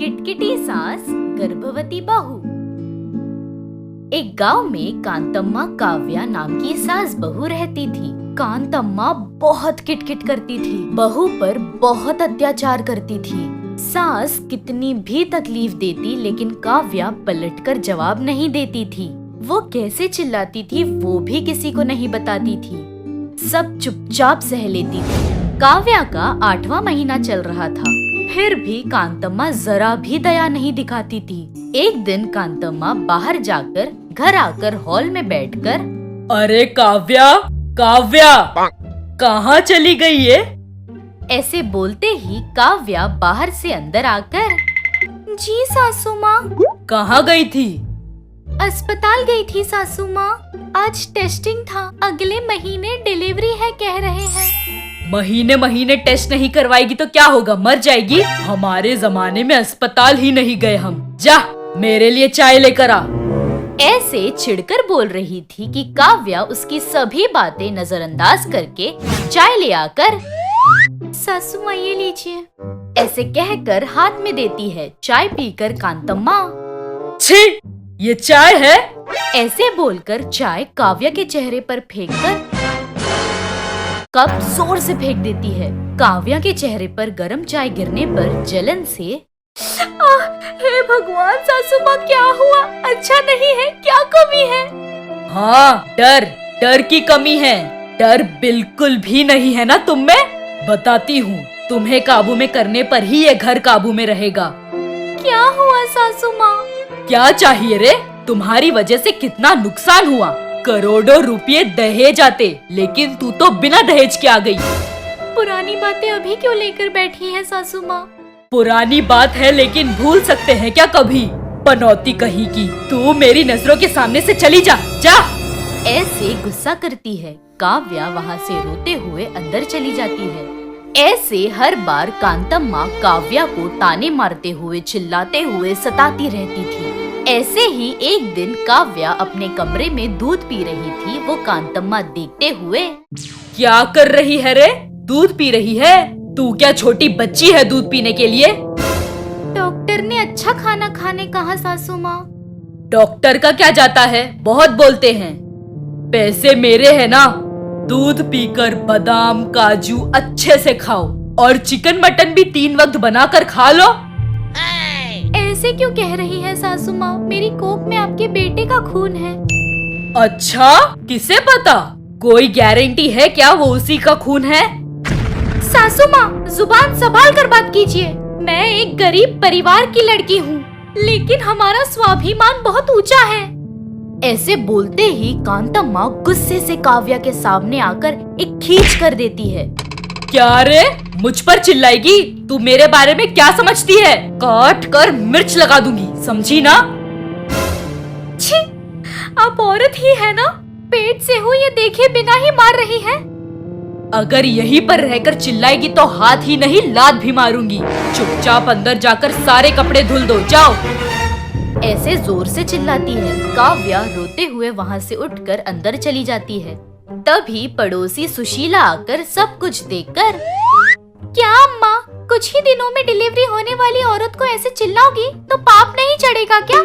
किटकिटी सास गर्भवती बहू। एक गांव में कांतम्मा काव्या नाम की सास बहू रहती थी। कांतम्मा बहुत किटकिट करती थी, बहू पर बहुत अत्याचार करती थी। सास कितनी भी तकलीफ देती लेकिन काव्या पलटकर जवाब नहीं देती थी। वो कैसे चिल्लाती थी वो भी किसी को नहीं बताती थी, सब चुपचाप सह लेती थी। काव्या का 8वां महीना चल रहा था, फिर भी कांतम्मा जरा भी दया नहीं दिखाती थी। एक दिन कांतम्मा बाहर जाकर घर आकर हॉल में बैठकर, अरे काव्या, काव्या कहाँ चली गई ये? ऐसे बोलते ही काव्या बाहर से अंदर आकर, जी सासू माँ। कहाँ गई थी? अस्पताल गई थी सासू माँ, आज टेस्टिंग था, अगले महीने डिलीवरी है कह रहे हैं। महीने महीने टेस्ट नहीं करवाएगी तो क्या होगा, मर जाएगी। हमारे जमाने में अस्पताल ही नहीं गए हम। जा मेरे लिए चाय लेकर आ। ऐसे चिढ़कर बोल रही थी कि काव्या उसकी सभी बातें नजरअंदाज करके चाय ले आकर, सासू माँ ये लीजिए, ऐसे कहकर हाथ में देती है। चाय पीकर कांतम्मा, छी, ये चाय है? ऐसे बोलकर चाय काव्या के चेहरे पर फेंककर कप जोर से फेंक देती है। काव्या के चेहरे पर गरम चाय गिरने पर जलन से, हे भगवान सासू माँ क्या हुआ, अच्छा नहीं है, क्या कमी है? हाँ, डर की कमी है। डर बिल्कुल भी नहीं है ना तुम में। बताती हूँ, तुम्हें काबू में करने पर ही ये घर काबू में रहेगा। क्या हुआ सासू माँ? क्या चाहिए रे? तुम्हारी वजह से कितना नुकसान हुआ, करोड़ों रुपये दहेज आते, लेकिन तू तो बिना दहेज के आ गई। पुरानी बातें अभी क्यों लेकर बैठी है सासू माँ? पुरानी बात है लेकिन भूल सकते हैं क्या कभी? पनौती कहीं की, तू मेरी नजरों के सामने से चली जा, जा। ऐसे गुस्सा करती है। काव्या वहाँ से रोते हुए अंदर चली जाती है। ऐसे हर बार कांतम्मा काव्या को ताने मारते हुए, चिल्लाते हुए सताती रहती थी। ऐसे ही एक दिन काव्या अपने कमरे में दूध पी रही थी। वो कांतम्मा देखते हुए, क्या कर रही है रे? दूध पी रही है? तू क्या छोटी बच्ची है दूध पीने के लिए? डॉक्टर ने अच्छा खाना खाने कहा सासू माँ। डॉक्टर का क्या जाता है, बहुत बोलते हैं। पैसे मेरे है ना, दूध पीकर बादाम काजू अच्छे से खाओ और चिकन मटन भी 3 वक्त बनाकर खा लो। ऐसे क्यों कह रही है सासू माँ, मेरी कोख में आपके बेटे का खून है। अच्छा, किसे पता? कोई गारंटी है क्या वो उसी का खून है? सासू माँ जुबान संभाल कर बात कीजिए। मैं एक गरीब परिवार की लड़की हूँ, लेकिन हमारा स्वाभिमान बहुत ऊंचा है। ऐसे बोलते ही कांतम्मा गुस्से से काव्या के सामने आकर एक खींच कर देती है। क्या रे, मुझ पर चिल्लाएगी? तू मेरे बारे में क्या समझती है? काट कर मिर्च लगा दूंगी, समझी ना? छी, आप औरत ही है ना, पेट से हूँ ये देखे बिना ही मार रही है। अगर यहीं पर रहकर चिल्लाएगी तो हाथ ही नहीं लात भी मारूंगी। चुपचाप अंदर जाकर सारे कपड़े धुल दो, जाओ। ऐसे जोर से चिल्लाती है। काव्या रोते हुए वहाँ से उठकर अंदर चली जाती है। तभी पड़ोसी सुशीला आकर सब कुछ देखकर, क्या अम्मा, कुछ ही दिनों में डिलीवरी होने वाली औरत को ऐसे चिल्लाओगी तो पाप नहीं चढ़ेगा क्या?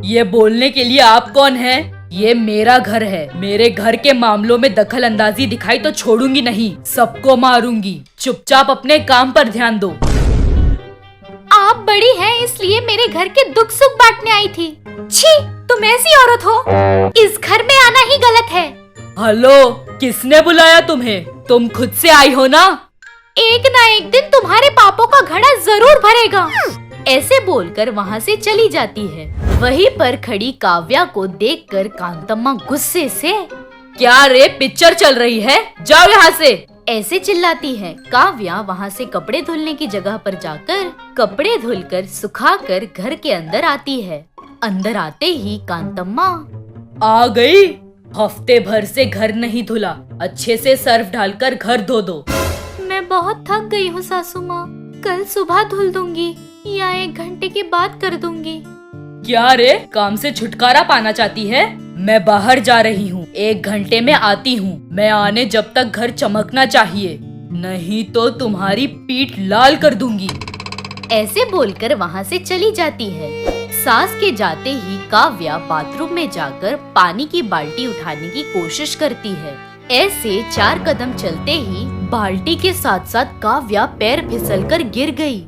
ये बोलने के लिए आप कौन है? ये मेरा घर है। मेरे घर के मामलों में दखल अंदाजी दिखाई तो छोड़ूंगी नहीं, सबको मारूंगी। चुपचाप अपने काम पर ध्यान दो। आप बड़ी हैं इसलिए मेरे घर के दुख सुख बांटने आई थी। छी, तुम ऐसी औरत हो, इस घर में आना ही गलत है। हेलो, किसने बुलाया तुम्हें? तुम खुद से आई हो ना? एक ना एक दिन तुम्हारे पापों का घड़ा जरूर भरेगा। ऐसे बोलकर वहाँ से चली जाती है। वहीं पर खड़ी काव्या को देखकर कांतम्मा गुस्से से, क्या रे, पिक्चर चल रही है, जाओ यहाँ से, ऐसे चिल्लाती है। काव्या वहाँ से कपड़े धुलने की जगह पर जाकर कपड़े धुलकर सुखाकर घर के अंदर आती है। अंदर आते ही कांतम्मा, आ गई? हफ्ते भर से घर नहीं धुला, अच्छे से सर्फ डालकर घर धो दो। मैं बहुत थक गई हूँ सासू माँ, कल सुबह धुल दूंगी या 1 घंटे के बाद कर दूंगी। क्या रे, काम से छुटकारा पाना चाहती है? मैं बाहर जा रही हूँ, 1 घंटे में आती हूँ। मैं आने जब तक घर चमकना चाहिए, नहीं तो तुम्हारी पीठ लाल कर दूंगी। ऐसे बोलकर वहाँ से चली जाती है। सास के जाते ही काव्या बाथरूम में जाकर पानी की बाल्टी उठाने की कोशिश करती है। ऐसे 4 कदम चलते ही बाल्टी के साथ साथ काव्या पैर फिसलकर गिर गई।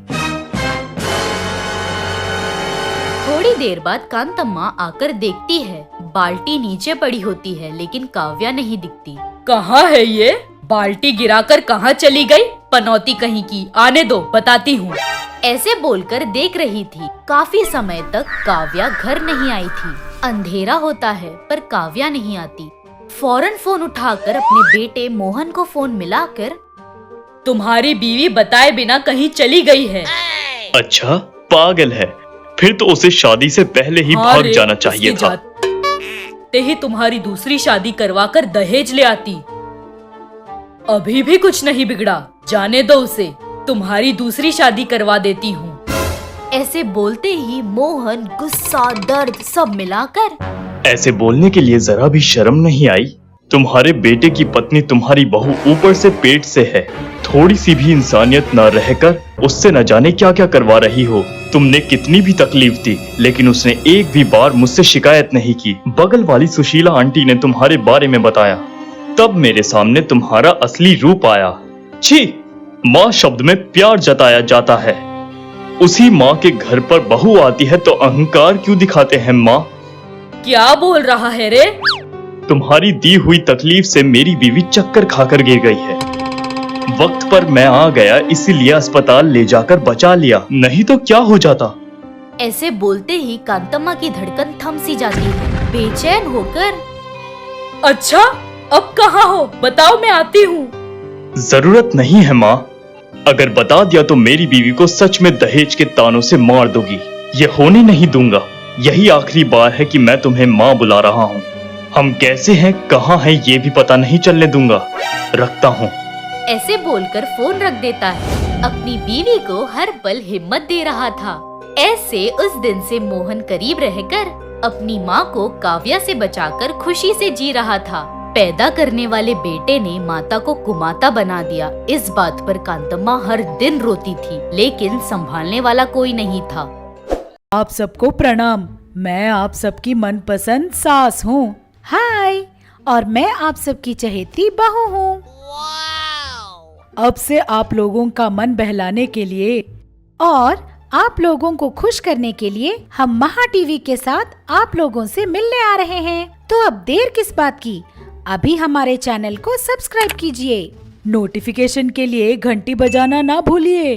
थोड़ी देर बाद कांतम्मा आकर देखती है, बाल्टी नीचे पड़ी होती है लेकिन काव्या नहीं दिखती। कहाँ है ये? बाल्टी गिराकर कहाँ चली गई? पनौती कहीं की, आने दो, बताती हूँ। ऐसे बोलकर देख रही थी। काफी समय तक काव्या घर नहीं आई थी। अंधेरा होता है पर काव्या नहीं आती। फौरन फोन उठाकर अपने बेटे मोहन को फोन मिलाकर, तुम्हारी बीवी बताए बिना कहीं चली गई है। अच्छा, पागल है, फिर तो उसे शादी से पहले ही भाग जाना चाहिए था। ते ही तुम्हारी दूसरी शादी करवाकर दहेज ले आती। अभी भी कुछ नहीं बिगड़ा, जाने दो उसे, तुम्हारी दूसरी शादी करवा देती हूँ। ऐसे बोलते ही मोहन गुस्सा दर्द सब मिलाकर, ऐसे बोलने के लिए जरा भी शर्म नहीं आई? तुम्हारे बेटे की पत्नी तुम्हारी बहू ऊपर से पेट से है, थोड़ी सी भी इंसानियत न रहकर उससे न जाने क्या क्या करवा रही हो। तुमने कितनी भी तकलीफ दी लेकिन उसने एक भी बार मुझसे शिकायत नहीं की। बगल वाली सुशीला आंटी ने तुम्हारे बारे में बताया, तब मेरे सामने तुम्हारा असली रूप आया। छी, माँ शब्द में प्यार जताया जाता है। उसी माँ के घर पर बहू आती है तो अहंकार क्यों दिखाते हैं माँ? क्या बोल रहा है रे? तुम्हारी दी हुई तकलीफ से मेरी बीवी चक्कर खाकर गिर गई है। वक्त पर मैं आ गया, इसीलिए अस्पताल ले जाकर बचा लिया, नहीं तो क्या हो जाता। ऐसे बोलते ही कांतम्मा की धड़कन थम सी जाती है। बेचैन होकर, अच्छा, अब कहाँ हो? बताओ, मैं आती हूँ। जरूरत नहीं है माँ, अगर बता दिया तो मेरी बीवी को सच में दहेज के तानों से मार दोगी। ये होने नहीं दूंगा। यही आखिरी बार है कि मैं तुम्हें माँ बुला रहा हूँ। हम कैसे हैं, कहाँ हैं, ये भी पता नहीं चलने दूंगा। रखता हूँ। ऐसे बोलकर फोन रख देता है। अपनी बीवी को हर पल हिम्मत दे रहा था। ऐसे उस दिन से मोहन करीब रहकर अपनी माँ को काव्या से बचाकर खुशी से जी रहा था। पैदा करने वाले बेटे ने माता को कुमाता बना दिया। इस बात पर कांतम्मा हर दिन रोती थी, लेकिन संभालने वाला कोई नहीं था। आप सबको प्रणाम। मैं आप सबकी मनपसंद सास हूँ। हाय, और मैं आप सबकी चहेती बहू हूँ। अब से आप लोगों का मन बहलाने के लिए और आप लोगों को खुश करने के लिए हम महा टीवी के साथ आप लोगों से मिलने आ रहे हैं। तो अब देर किस बात की, अभी हमारे चैनल को सब्सक्राइब कीजिए। नोटिफिकेशन के लिए घंटी बजाना ना भूलिए।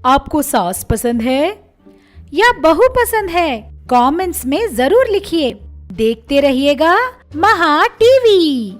आपको सास पसंद है या बहू पसंद है? कमेंट्स में जरूर लिखिए। देखते रहिएगा महा टीवी।